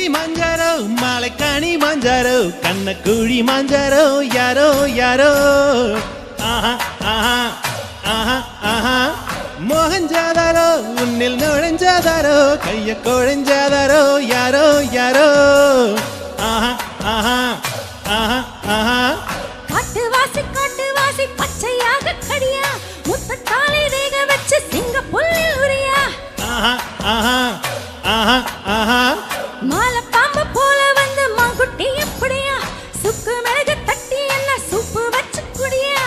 கிளி மாஞ்சாரோ மாலைக்காணி மாஞ்சாரோ கண்ணக்குழி மாஞ்சாரோ யாரோ யாரோ ஆஹா ஆஹா ஆஹா ஆஹா மோகஞ்சாதாரோ உன்னில் நுழைஞ்சாதாரோ கைய குழைஞ்சாதாரோ யாரோ யாரோ ஆஹா ஆஹா ஆஹா ஆஹா காட்டுவாசி பச்சையாக கடியா முத்தத்தாலே வேக வச்சு சிங்க புல்லில் உரியா ஆஹா ஆஹா ஆஹா ஆஹா மாலை பாம்பு போல வந்து மாங்குட்டி எப்படியா சுக்கு மிளகு தட்டி என்ன சூப்பு வச்சு குடியா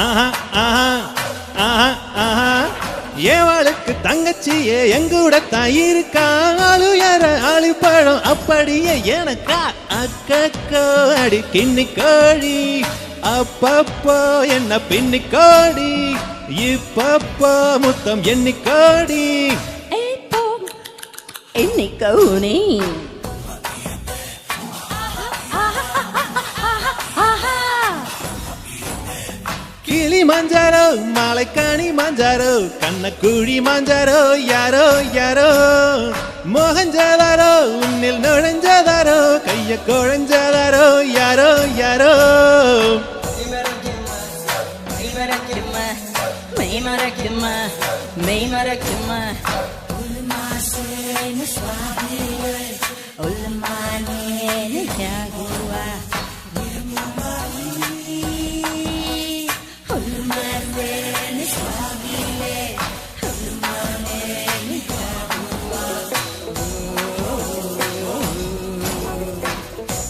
ஆஹா ஆஹா ஆஹா ஆஹா ஏவாளுக்கு தங்கச்சியே எங்கூட தாயிருக்கா ஆளு யார ஆளு பழம் அப்படியே எனக்கா அக்கோ அடி கிண்ணி கோழி அப்பப்போ என்ன பின்னி கோடி இப்பப்போ முத்தம் எண்ணி கோடி எண்ணிக்கோனே கிளி மாஞ்சாரோ மாலைக்காணி மாஞ்சாரோ கண்ணக்குழி மாஞ்சாரோ யாரோ யாரோ மோகஞ்சாதாரோ உன்னில் நுழைஞ்சாதாரோ கைய குழைஞ்சாதாரோ யாரோ யாரோ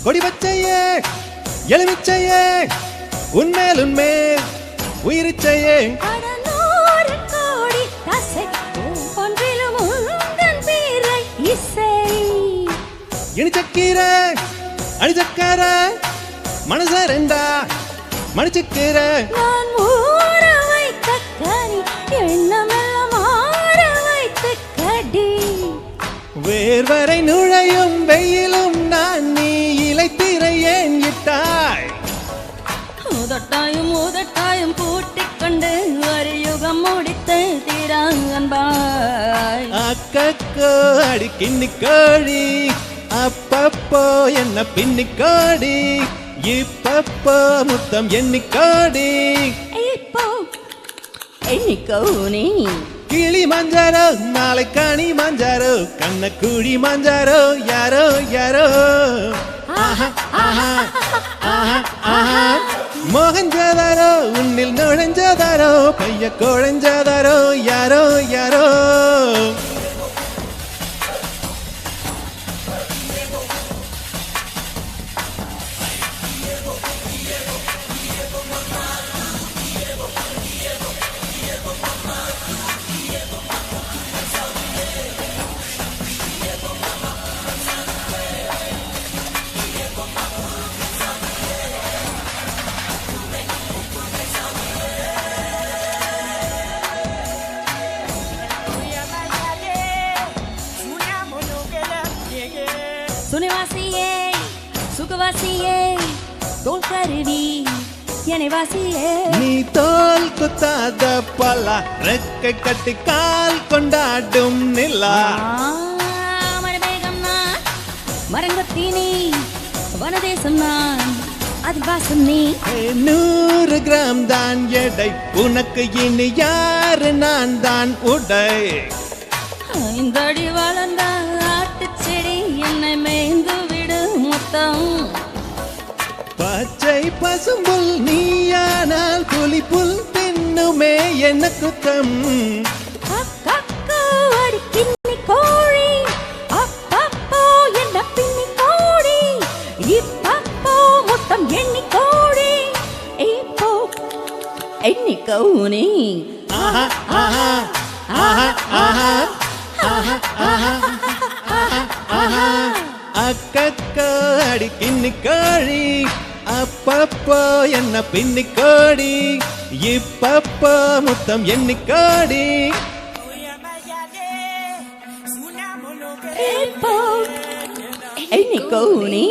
கொடி பச்சையே எலுமிச்சையே உன்மேல் உன்மேல் உயிரிச்சையே இனிச்சக்கீர அணிச்சக்கார மனச ரெண்டா மணிச்சக்கீர வேர்வரை நுழையும் வெயிலும் நான் நீ இலைத்திரை ஏன் இட்டாய் ஊதட்டாயும் கூட்டிக் கொண்டு ஒரு யுகம் முடித்து தீராங்கன்பாய் அக்கோ அடி கிண்ணி கோழி அப்பப்போ என்ன பின்னி கோடி இப்பப்போ முத்தம் எண்ணி கோடி எண்ணிக்கோனே கிளி மாஞ்சாரோ மாலைக்காணி மாஞ்சாரோ கண்ணக்குழி மாஞ்சாரோ யாரோ யாரோ ஆஹா ஆஹா ஆஹா ஆஹா மோகஞ்சாதாரோ உன்னில் நுழைஞ்சாதாரோ கைய குழைஞ்சாதாரோ யாரோ யாரோ சுனிவாசியே சுகவாசியே தோல் கருவி என்னை வாசியே நீ தோல் குத்தாத பலா ரெக்கை கட்டி கால் கொண்டாடும் நிலா மரமேகம் நான் மரங்கத்தி நீ வனதேசம் நான் அதில் வாசம் நீ 100 கிராம் தான் எடை உனக்கு இனி யாரு நான் தான் உடை இந்த அடி வளர்ந்த ஆட்டுச் செடி என்னை மேய்ந்து விடு மொத்தம் பச்சை பசும்புல் நீயானால் புலி புல் தின்னுமே என்ன குத்தம் அடி கிண்ணி கோழி அப்பப்போ என்ன பின்னி கோடி இப்பப்போ மொத்தம் எண்ணி கோடி இப்போ எண்ணிக்கோனே ஆஹா ஆஹா ஆஹா ஆஹா ஆஹா ஆஹா அக்கோ அடி கிண்ணி கோழி அப்பப்போ என்ன பின்னி கோடி இப்பப்போ முத்தம் எண்ணி கோடி எண்ணிக்கோனே